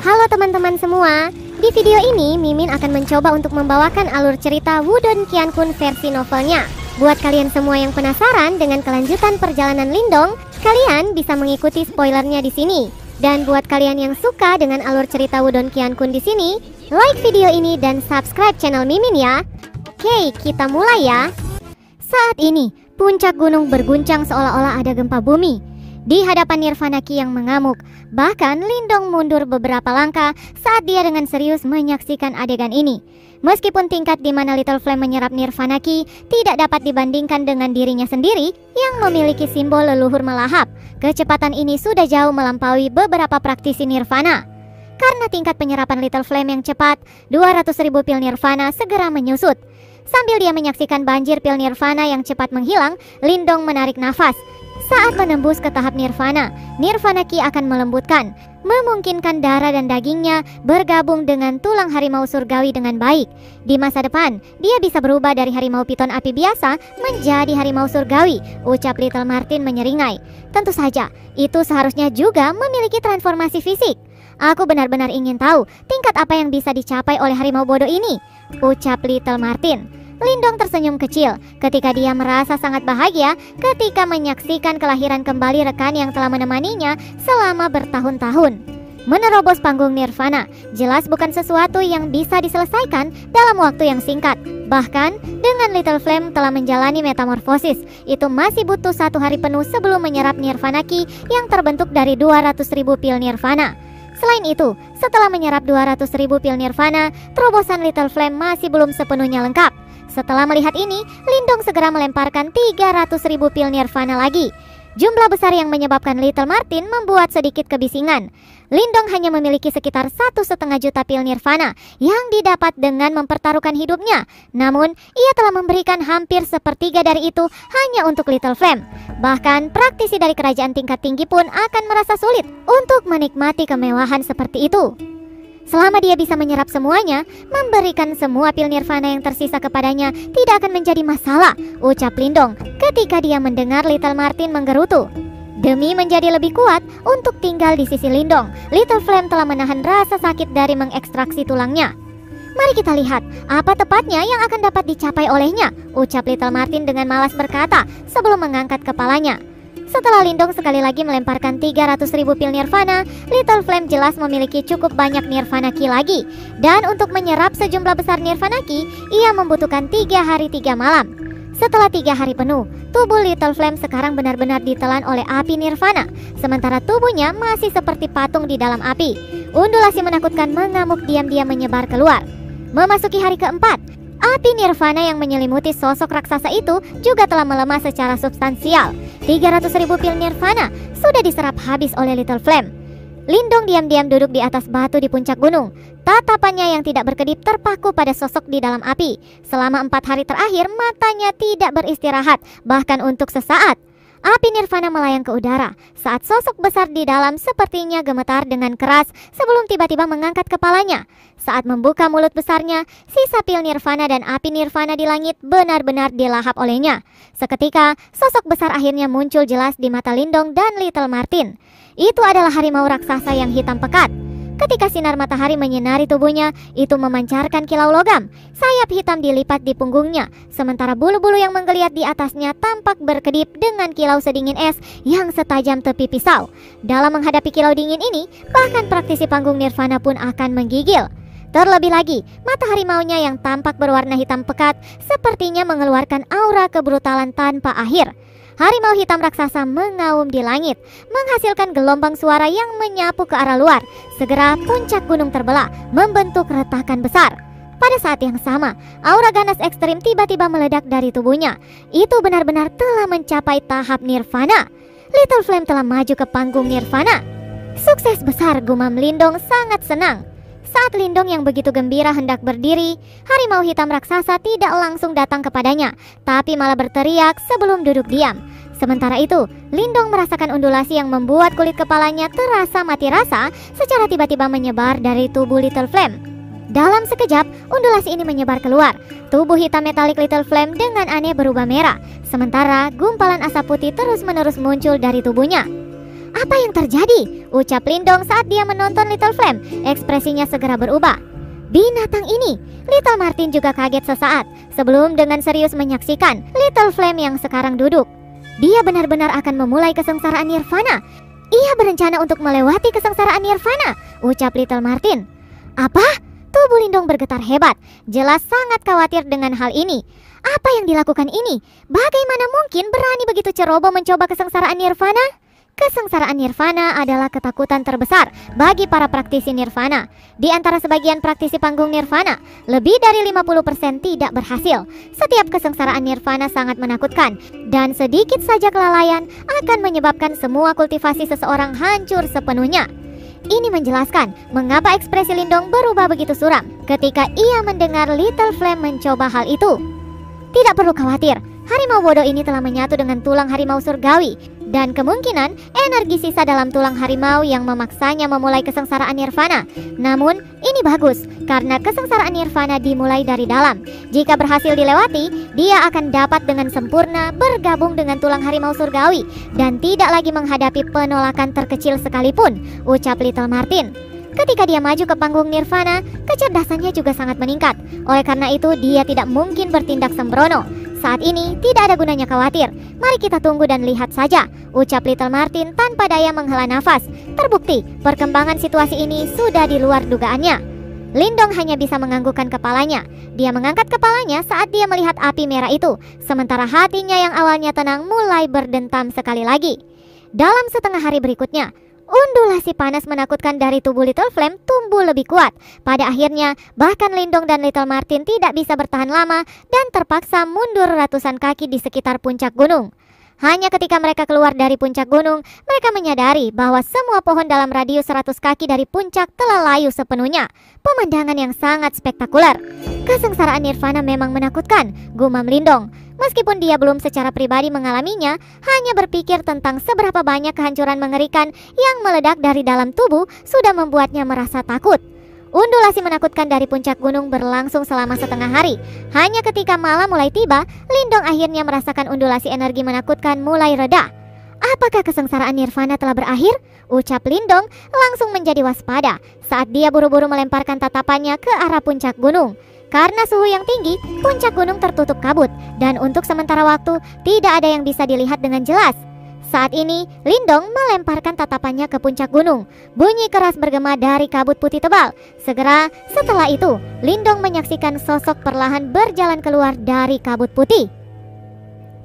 Halo teman-teman semua, di video ini Mimin akan mencoba untuk membawakan alur cerita Wudong Qiankun versi novelnya. Buat kalian semua yang penasaran dengan kelanjutan perjalanan Lindong, kalian bisa mengikuti spoilernya di sini. Dan buat kalian yang suka dengan alur cerita Wudong Qiankun di sini, like video ini dan subscribe channel Mimin ya. Oke, kita mulai ya. Saat ini, puncak gunung berguncang seolah-olah ada gempa bumi. Di hadapan Nirvana Qi yang mengamuk, bahkan Lindong mundur beberapa langkah saat dia dengan serius menyaksikan adegan ini. Meskipun tingkat di mana Little Flame menyerap Nirvana Qi tidak dapat dibandingkan dengan dirinya sendiri yang memiliki simbol leluhur melahap, kecepatan ini sudah jauh melampaui beberapa praktisi Nirvana. Karena tingkat penyerapan Little Flame yang cepat, 200.000 pil Nirvana segera menyusut. Sambil dia menyaksikan banjir pil Nirvana yang cepat menghilang, Lindong menarik nafas. Saat menembus ke tahap Nirvana, Nirvana Qi akan melembutkan, memungkinkan darah dan dagingnya bergabung dengan tulang harimau surgawi dengan baik. Di masa depan, dia bisa berubah dari harimau piton api biasa menjadi harimau surgawi, ucap Little Martin menyeringai. Tentu saja, itu seharusnya juga memiliki transformasi fisik. Aku benar-benar ingin tahu tingkat apa yang bisa dicapai oleh harimau bodoh ini, ucap Little Martin. Lindong tersenyum kecil ketika dia merasa sangat bahagia ketika menyaksikan kelahiran kembali rekan yang telah menemaninya selama bertahun-tahun. Menerobos panggung Nirvana jelas bukan sesuatu yang bisa diselesaikan dalam waktu yang singkat. Bahkan dengan Little Flame telah menjalani metamorfosis, itu masih butuh 1 hari penuh sebelum menyerap Nirvana Qi yang terbentuk dari 200.000 pil Nirvana. Selain itu, setelah menyerap 200.000 pil Nirvana, terobosan Little Flame masih belum sepenuhnya lengkap. Setelah melihat ini, Lindong segera melemparkan 300.000 pil Nirvana lagi. Jumlah besar yang menyebabkan Little Martin membuat sedikit kebisingan. Lindong hanya memiliki sekitar 1,5 juta pil Nirvana yang didapat dengan mempertaruhkan hidupnya. Namun, ia telah memberikan hampir sepertiga dari itu hanya untuk Little Flame. Bahkan, praktisi dari kerajaan tingkat tinggi pun akan merasa sulit untuk menikmati kemewahan seperti itu. Selama dia bisa menyerap semuanya, memberikan semua pil Nirvana yang tersisa kepadanya tidak akan menjadi masalah, ucap Lindong ketika dia mendengar Little Martin menggerutu. Demi menjadi lebih kuat untuk tinggal di sisi Lindong, Little Flame telah menahan rasa sakit dari mengekstraksi tulangnya. Mari kita lihat apa tepatnya yang akan dapat dicapai olehnya, ucap Little Martin dengan malas berkata sebelum mengangkat kepalanya. Setelah Lindong sekali lagi melemparkan 300.000 pil Nirvana, Little Flame jelas memiliki cukup banyak Nirvana Qi lagi. Dan untuk menyerap sejumlah besar Nirvana Qi, ia membutuhkan 3 hari 3 malam. Setelah 3 hari penuh, tubuh Little Flame sekarang benar-benar ditelan oleh api Nirvana, sementara tubuhnya masih seperti patung di dalam api. Undulasi menakutkan mengamuk diam-diam menyebar keluar. Memasuki hari keempat, api Nirvana yang menyelimuti sosok raksasa itu juga telah melemah secara substansial. 300.000 pil Nirvana sudah diserap habis oleh Little Flame. Lindong diam-diam duduk di atas batu di puncak gunung. Tatapannya yang tidak berkedip terpaku pada sosok di dalam api. Selama 4 hari terakhir matanya tidak beristirahat, bahkan untuk sesaat. Api Nirvana melayang ke udara saat sosok besar di dalam sepertinya gemetar dengan keras sebelum tiba-tiba mengangkat kepalanya. Saat membuka mulut besarnya, sisa pil Nirvana dan api Nirvana di langit benar-benar dilahap olehnya. Seketika, sosok besar akhirnya muncul jelas di mata Lindong dan Little Martin. Itu adalah harimau raksasa yang hitam pekat. Ketika sinar matahari menyinari tubuhnya, itu memancarkan kilau logam. Sayap hitam dilipat di punggungnya, sementara bulu-bulu yang menggeliat di atasnya tampak berkedip dengan kilau sedingin es yang setajam tepi pisau. Dalam menghadapi kilau dingin ini, bahkan praktisi panggung Nirvana pun akan menggigil. Terlebih lagi, mata harimaunya yang tampak berwarna hitam pekat sepertinya mengeluarkan aura kebrutalan tanpa akhir. Harimau hitam raksasa mengaum di langit, menghasilkan gelombang suara yang menyapu ke arah luar. Segera puncak gunung terbelah, membentuk retakan besar. Pada saat yang sama, aura ganas ekstrim tiba-tiba meledak dari tubuhnya. Itu benar-benar telah mencapai tahap Nirvana. Little Flame telah maju ke panggung Nirvana. Sukses besar, gumam Lindong sangat senang. Saat Lindong yang begitu gembira hendak berdiri, harimau hitam raksasa tidak langsung datang kepadanya, tapi malah berteriak sebelum duduk diam. Sementara itu, Lindong merasakan undulasi yang membuat kulit kepalanya terasa mati rasa secara tiba-tiba menyebar dari tubuh Little Flame. Dalam sekejap, undulasi ini menyebar keluar. Tubuh hitam metalik Little Flame dengan aneh berubah merah, sementara gumpalan asap putih terus-menerus muncul dari tubuhnya. Apa yang terjadi? Ucap Lindong saat dia menonton Little Flame. Ekspresinya segera berubah. Binatang ini! Little Martin juga kaget sesaat sebelum dengan serius menyaksikan Little Flame yang sekarang duduk. Dia benar-benar akan memulai kesengsaraan nirvana. Ia berencana untuk melewati kesengsaraan nirvana, ucap Little Martin. Apa? Tubuh Lindong bergetar hebat. Jelas sangat khawatir dengan hal ini. Apa yang dilakukan ini? Bagaimana mungkin berani begitu ceroboh mencoba kesengsaraan nirvana? Kesengsaraan nirvana adalah ketakutan terbesar bagi para praktisi nirvana. Di antara sebagian praktisi panggung nirvana, lebih dari 50% tidak berhasil. Setiap kesengsaraan nirvana sangat menakutkan, dan sedikit saja kelalaian akan menyebabkan semua kultivasi seseorang hancur sepenuhnya. Ini menjelaskan mengapa ekspresi Lindong berubah begitu suram ketika ia mendengar Little Flame mencoba hal itu. Tidak perlu khawatir, harimau bodoh ini telah menyatu dengan tulang harimau surgawi, dan kemungkinan energi sisa dalam tulang harimau yang memaksanya memulai kesengsaraan nirvana. Namun, ini bagus karena kesengsaraan nirvana dimulai dari dalam. Jika berhasil dilewati, dia akan dapat dengan sempurna bergabung dengan tulang harimau surgawi dan tidak lagi menghadapi penolakan terkecil sekalipun, ucap Little Martin. Ketika dia maju ke panggung nirvana, kecerdasannya juga sangat meningkat. Oleh karena itu, dia tidak mungkin bertindak sembrono. Saat ini tidak ada gunanya khawatir. Mari kita tunggu dan lihat saja, ucap Little Martin tanpa daya menghela nafas. Terbukti, perkembangan situasi ini sudah di luar dugaannya. Lindong hanya bisa menganggukkan kepalanya. Dia mengangkat kepalanya saat dia melihat api merah itu, sementara hatinya yang awalnya tenang mulai berdentam sekali lagi. Dalam setengah hari berikutnya, undulasi panas menakutkan dari tubuh Little Flame tumbuh lebih kuat. Pada akhirnya, bahkan Lindong dan Little Martin tidak bisa bertahan lama dan terpaksa mundur ratusan kaki di sekitar puncak gunung. Hanya ketika mereka keluar dari puncak gunung, mereka menyadari bahwa semua pohon dalam radius 100 kaki dari puncak telah layu sepenuhnya. Pemandangan yang sangat spektakuler. Kesengsaraan nirvana memang menakutkan, gumam Lindong. Meskipun dia belum secara pribadi mengalaminya, hanya berpikir tentang seberapa banyak kehancuran mengerikan yang meledak dari dalam tubuh sudah membuatnya merasa takut. Undulasi menakutkan dari puncak gunung berlangsung selama setengah hari. Hanya ketika malam mulai tiba, Lindong akhirnya merasakan undulasi energi menakutkan mulai reda. Apakah kesengsaraan nirvana telah berakhir? Ucap Lindong langsung menjadi waspada saat dia buru-buru melemparkan tatapannya ke arah puncak gunung. Karena suhu yang tinggi, puncak gunung tertutup kabut, dan untuk sementara waktu tidak ada yang bisa dilihat dengan jelas. Saat ini, Lindong melemparkan tatapannya ke puncak gunung. Bunyi keras bergema dari kabut putih tebal. Segera setelah itu, Lindong menyaksikan sosok perlahan berjalan keluar dari kabut putih.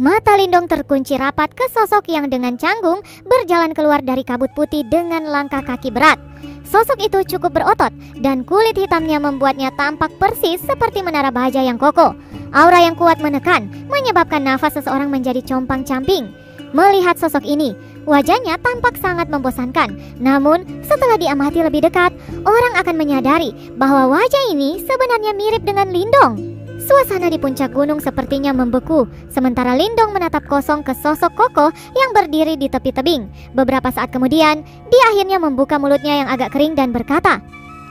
Mata Lindong terkunci rapat ke sosok yang dengan canggung berjalan keluar dari kabut putih dengan langkah kaki berat. Sosok itu cukup berotot dan kulit hitamnya membuatnya tampak persis seperti menara baja yang kokoh. Aura yang kuat menekan, menyebabkan nafas seseorang menjadi compang-camping. Melihat sosok ini, wajahnya tampak sangat membosankan. Namun, setelah diamati lebih dekat, orang akan menyadari bahwa wajah ini sebenarnya mirip dengan Lindong. Suasana di puncak gunung sepertinya membeku, sementara Lindong menatap kosong ke sosok kokoh yang berdiri di tepi tebing. Beberapa saat kemudian, dia akhirnya membuka mulutnya yang agak kering dan berkata,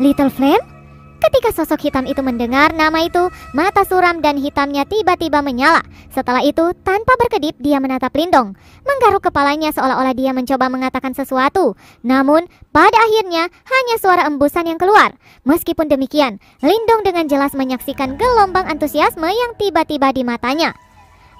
"Little Flame?" Ketika sosok hitam itu mendengar nama itu, mata suram dan hitamnya tiba-tiba menyala. Setelah itu, tanpa berkedip, dia menatap Lindong. Menggaruk kepalanya seolah-olah dia mencoba mengatakan sesuatu. Namun, pada akhirnya, hanya suara embusan yang keluar. Meskipun demikian, Lindong dengan jelas menyaksikan gelombang antusiasme yang tiba-tiba di matanya.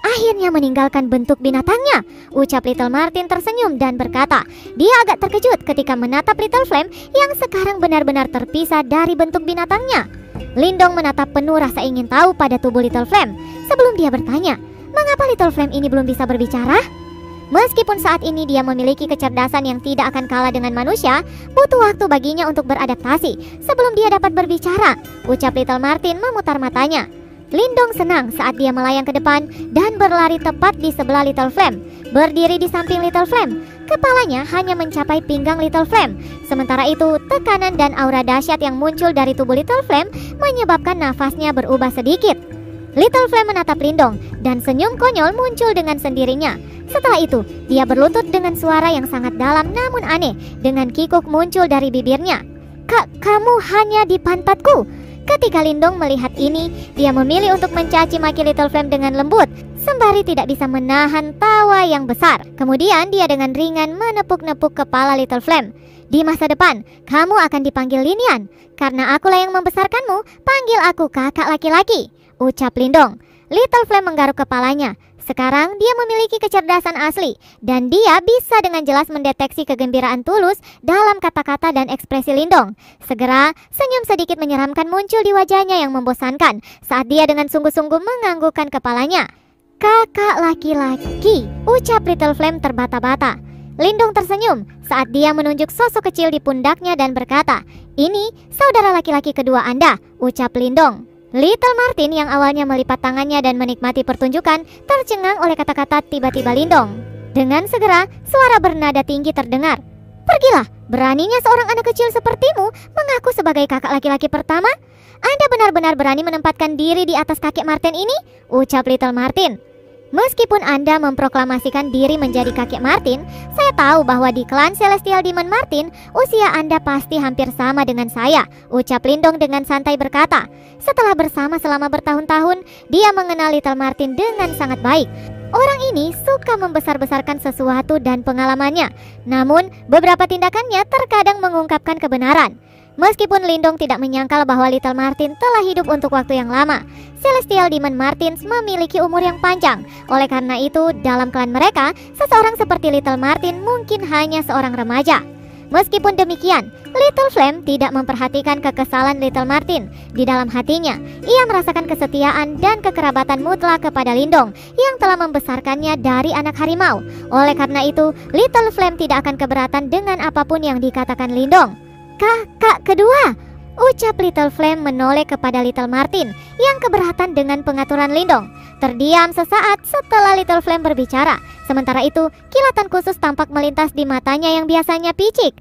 "Akhirnya meninggalkan bentuk binatangnya," ucap Little Martin tersenyum dan berkata. Dia agak terkejut ketika menatap Little Flame yang sekarang benar-benar terpisah dari bentuk binatangnya. Lindong menatap penuh rasa ingin tahu pada tubuh Little Flame sebelum dia bertanya, mengapa Little Flame ini belum bisa berbicara? Meskipun saat ini dia memiliki kecerdasan yang tidak akan kalah dengan manusia, butuh waktu baginya untuk beradaptasi sebelum dia dapat berbicara, ucap Little Martin memutar matanya. Lindong senang saat dia melayang ke depan dan berlari tepat di sebelah Little Flame. Berdiri di samping Little Flame, kepalanya hanya mencapai pinggang Little Flame. Sementara itu, tekanan dan aura dahsyat yang muncul dari tubuh Little Flame menyebabkan nafasnya berubah sedikit. Little Flame menatap Lindong dan senyum konyol muncul dengan sendirinya. Setelah itu, dia berlutut dengan suara yang sangat dalam namun aneh, dengan kikuk muncul dari bibirnya. Kamu hanya di pantatku." Ketika Lindong melihat ini, dia memilih untuk mencaci maki Little Flame dengan lembut, sembari tidak bisa menahan tawa yang besar. Kemudian dia dengan ringan menepuk-nepuk kepala Little Flame. Di masa depan, kamu akan dipanggil Linian. Karena akulah yang membesarkanmu, panggil aku kakak laki-laki, ucap Lindong. Little Flame menggaruk kepalanya. Sekarang dia memiliki kecerdasan asli, dan dia bisa dengan jelas mendeteksi kegembiraan tulus dalam kata-kata dan ekspresi Lindong. Segera, senyum sedikit menyeramkan muncul di wajahnya yang membosankan saat dia dengan sungguh-sungguh menganggukkan kepalanya. Kakak laki-laki, ucap Little Flame terbata-bata. Lindong tersenyum saat dia menunjuk sosok kecil di pundaknya dan berkata, "Ini saudara laki-laki kedua Anda," ucap Lindong. Little Martin yang awalnya melipat tangannya dan menikmati pertunjukan tercengang oleh kata-kata tiba-tiba Lindong. Dengan segera, suara bernada tinggi terdengar. "Pergilah, beraninya seorang anak kecil sepertimu mengaku sebagai kakak laki-laki pertama? Anda benar-benar berani menempatkan diri di atas kakek Martin ini?" ucap Little Martin. "Meskipun Anda memproklamasikan diri menjadi kakek Martin, saya tahu bahwa di klan Celestial Demon Martin, usia Anda pasti hampir sama dengan saya," ucap Lindong dengan santai berkata. Setelah bersama selama bertahun-tahun, dia mengenal Little Martin dengan sangat baik. Orang ini suka membesar-besarkan sesuatu dan pengalamannya, namun beberapa tindakannya terkadang mengungkapkan kebenaran. Meskipun Lindong tidak menyangkal bahwa Little Martin telah hidup untuk waktu yang lama, Celestial Demon Martins memiliki umur yang panjang. Oleh karena itu, dalam klan mereka, seseorang seperti Little Martin mungkin hanya seorang remaja. Meskipun demikian, Little Flame tidak memperhatikan kekesalan Little Martin. Di dalam hatinya, ia merasakan kesetiaan dan kekerabatan mutlak kepada Lindong yang telah membesarkannya dari anak harimau. Oleh karena itu, Little Flame tidak akan keberatan dengan apapun yang dikatakan Lindong. "Kakak kedua," ucap Little Flame menoleh kepada Little Martin yang keberatan dengan pengaturan Lindong. Terdiam sesaat setelah Little Flame berbicara. Sementara itu, kilatan khusus tampak melintas di matanya yang biasanya picik.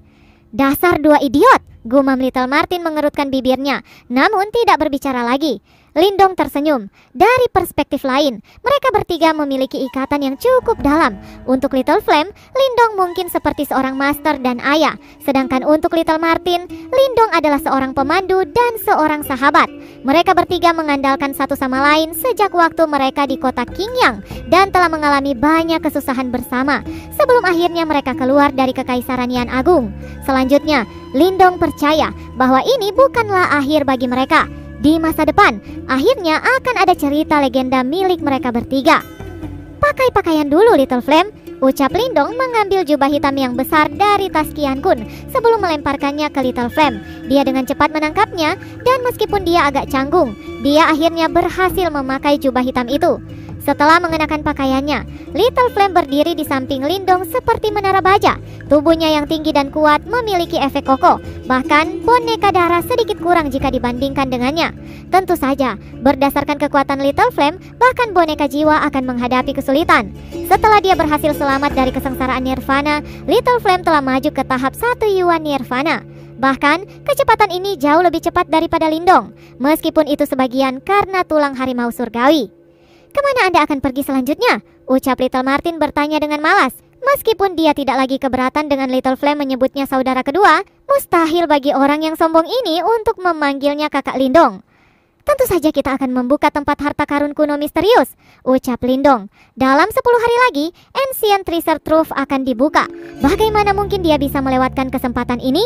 "Dasar dua idiot," gumam Little Martin mengerutkan bibirnya, namun tidak berbicara lagi. Lindong tersenyum. Dari perspektif lain, mereka bertiga memiliki ikatan yang cukup dalam. Untuk Little Flame, Lindong mungkin seperti seorang master dan ayah. Sedangkan untuk Little Martin, Lindong adalah seorang pemandu dan seorang sahabat. Mereka bertiga mengandalkan satu sama lain sejak waktu mereka di kota Qingyang dan telah mengalami banyak kesusahan bersama sebelum akhirnya mereka keluar dari Kekaisaran Yan Agung. Selanjutnya, Lindong percaya bahwa ini bukanlah akhir bagi mereka. Di masa depan, akhirnya akan ada cerita legenda milik mereka bertiga. "Pakai pakaian dulu, Little Flame," ucap Lindong mengambil jubah hitam yang besar dari tas Qian Kun sebelum melemparkannya ke Little Flame. Dia dengan cepat menangkapnya, dan meskipun dia agak canggung, dia akhirnya berhasil memakai jubah hitam itu. Setelah mengenakan pakaiannya, Little Flame berdiri di samping Lindong seperti menara baja. Tubuhnya yang tinggi dan kuat memiliki efek kokoh. Bahkan boneka darah sedikit kurang jika dibandingkan dengannya. Tentu saja, berdasarkan kekuatan Little Flame, bahkan boneka jiwa akan menghadapi kesulitan. Setelah dia berhasil selamat dari kesengsaraan Nirvana, Little Flame telah maju ke tahap 1 Yuan Nirvana. Bahkan, kecepatan ini jauh lebih cepat daripada Lindong. Meskipun itu sebagian karena tulang harimau surgawi. "Kemana Anda akan pergi selanjutnya?" ucap Little Martin bertanya dengan malas. Meskipun dia tidak lagi keberatan dengan Little Flame menyebutnya saudara kedua, mustahil bagi orang yang sombong ini untuk memanggilnya kakak Lindong. "Tentu saja kita akan membuka tempat harta karun kuno misterius," ucap Lindong. "Dalam 10 hari lagi, Ancient Treasure Trove akan dibuka. Bagaimana mungkin dia bisa melewatkan kesempatan ini?"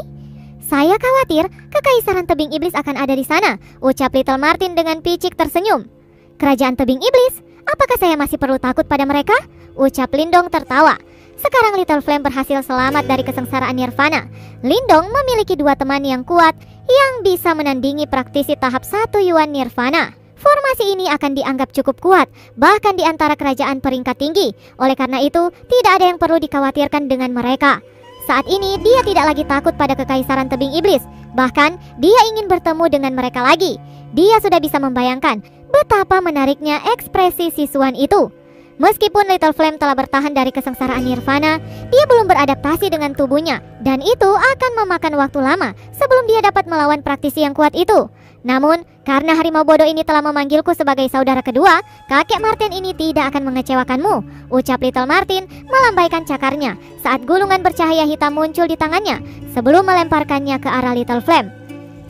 "Saya khawatir Kekaisaran Tebing Iblis akan ada di sana," ucap Little Martin dengan picik tersenyum. "Kerajaan Tebing Iblis? Apakah saya masih perlu takut pada mereka?" ucap Lindong tertawa. Sekarang Little Flame berhasil selamat dari kesengsaraan Nirvana. Lindong memiliki dua teman yang kuat yang bisa menandingi praktisi tahap 1 Yuan Nirvana. Formasi ini akan dianggap cukup kuat, bahkan di antara kerajaan peringkat tinggi. Oleh karena itu, tidak ada yang perlu dikhawatirkan dengan mereka. Saat ini, dia tidak lagi takut pada Kekaisaran Tebing Iblis. Bahkan, dia ingin bertemu dengan mereka lagi. Dia sudah bisa membayangkan betapa menariknya ekspresi siswan itu. Meskipun Little Flame telah bertahan dari kesengsaraan Nirvana, dia belum beradaptasi dengan tubuhnya, dan itu akan memakan waktu lama sebelum dia dapat melawan praktisi yang kuat itu. Namun, karena harimau bodoh ini telah memanggilku sebagai saudara kedua, kakek Martin ini tidak akan mengecewakanmu, ucap Little Martin melambaikan cakarnya saat gulungan bercahaya hitam muncul di tangannya sebelum melemparkannya ke arah Little Flame.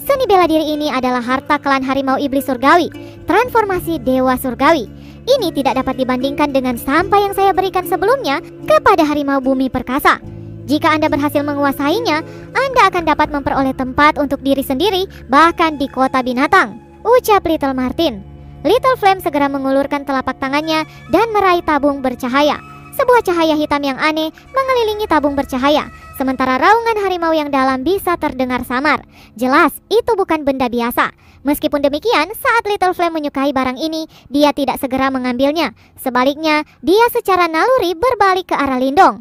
Seni bela diri ini adalah harta klan harimau iblis surgawi, transformasi dewa surgawi. Ini tidak dapat dibandingkan dengan sampah yang saya berikan sebelumnya kepada harimau bumi perkasa. Jika Anda berhasil menguasainya, Anda akan dapat memperoleh tempat untuk diri sendiri, bahkan di kota binatang, ucap Little Martin. Little Flame segera mengulurkan telapak tangannya dan meraih tabung bercahaya. Sebuah cahaya hitam yang aneh mengelilingi tabung bercahaya, sementara raungan harimau yang dalam bisa terdengar samar. Jelas, itu bukan benda biasa. Meskipun demikian, saat Little Flame menyukai barang ini, dia tidak segera mengambilnya. Sebaliknya, dia secara naluri berbalik ke arah Lindong.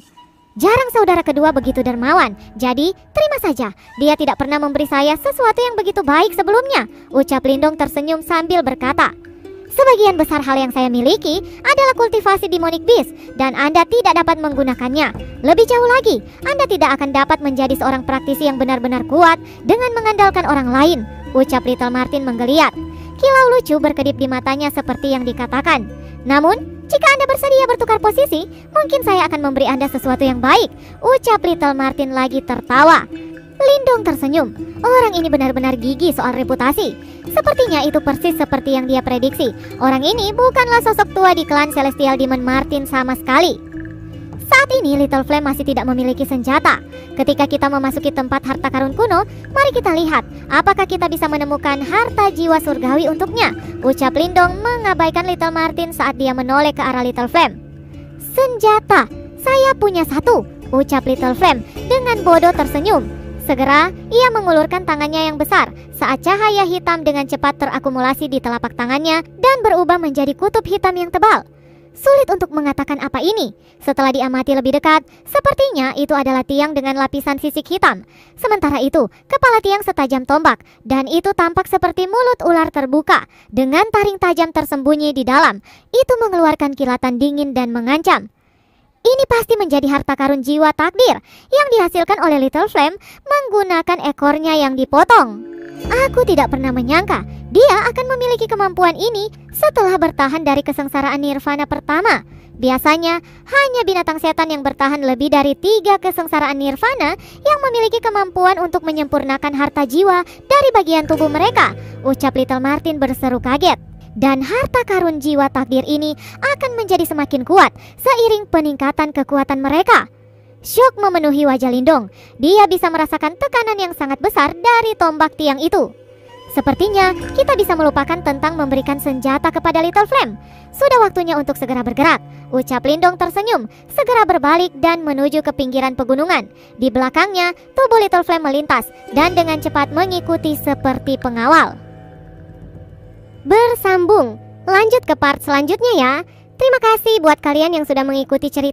Jarang saudara kedua begitu dermawan, jadi terima saja. Dia tidak pernah memberi saya sesuatu yang begitu baik sebelumnya, ucap Lindong tersenyum sambil berkata. Sebagian besar hal yang saya miliki adalah kultivasi demonic beast, dan Anda tidak dapat menggunakannya. Lebih jauh lagi, Anda tidak akan dapat menjadi seorang praktisi yang benar-benar kuat dengan mengandalkan orang lain, ucap Little Martin menggeliat. Kilau lucu berkedip di matanya seperti yang dikatakan. Namun, jika Anda bersedia bertukar posisi, mungkin saya akan memberi Anda sesuatu yang baik, ucap Little Martin lagi tertawa. Lindong tersenyum. Orang ini benar-benar gigih soal reputasi. Sepertinya itu persis seperti yang dia prediksi. Orang ini bukanlah sosok tua di klan Celestial Demon Martin sama sekali. Saat ini Little Flame masih tidak memiliki senjata. Ketika kita memasuki tempat harta karun kuno, mari kita lihat apakah kita bisa menemukan harta jiwa surgawi untuknya, ucap Lindong mengabaikan Little Martin saat dia menoleh ke arah Little Flame. Senjata, saya punya satu, ucap Little Flame dengan bodoh tersenyum. Segera, ia mengulurkan tangannya yang besar saat cahaya hitam dengan cepat terakumulasi di telapak tangannya dan berubah menjadi kutub hitam yang tebal. Sulit untuk mengatakan apa ini. Setelah diamati lebih dekat, sepertinya itu adalah tiang dengan lapisan sisik hitam. Sementara itu, kepala tiang setajam tombak, dan itu tampak seperti mulut ular terbuka dengan taring tajam tersembunyi di dalam. Itu mengeluarkan kilatan dingin dan mengancam. Ini pasti menjadi harta karun jiwa takdir yang dihasilkan oleh Little Flame menggunakan ekornya yang dipotong. Aku tidak pernah menyangka dia akan memiliki kemampuan ini setelah bertahan dari kesengsaraan nirvana pertama. Biasanya hanya binatang setan yang bertahan lebih dari 3 kesengsaraan nirvana yang memiliki kemampuan untuk menyempurnakan harta jiwa dari bagian tubuh mereka, ucap Little Martin berseru kaget. Dan harta karun jiwa takdir ini akan menjadi semakin kuat seiring peningkatan kekuatan mereka. Syok memenuhi wajah Lindong. Dia bisa merasakan tekanan yang sangat besar dari tombak tiang itu. Sepertinya kita bisa melupakan tentang memberikan senjata kepada Little Flame. Sudah waktunya untuk segera bergerak, ucap Lindong tersenyum, segera berbalik dan menuju ke pinggiran pegunungan. Di belakangnya, tubuh Little Flame melintas dan dengan cepat mengikuti seperti pengawal. Bersambung, lanjut ke part selanjutnya ya. Terima kasih buat kalian yang sudah mengikuti cerita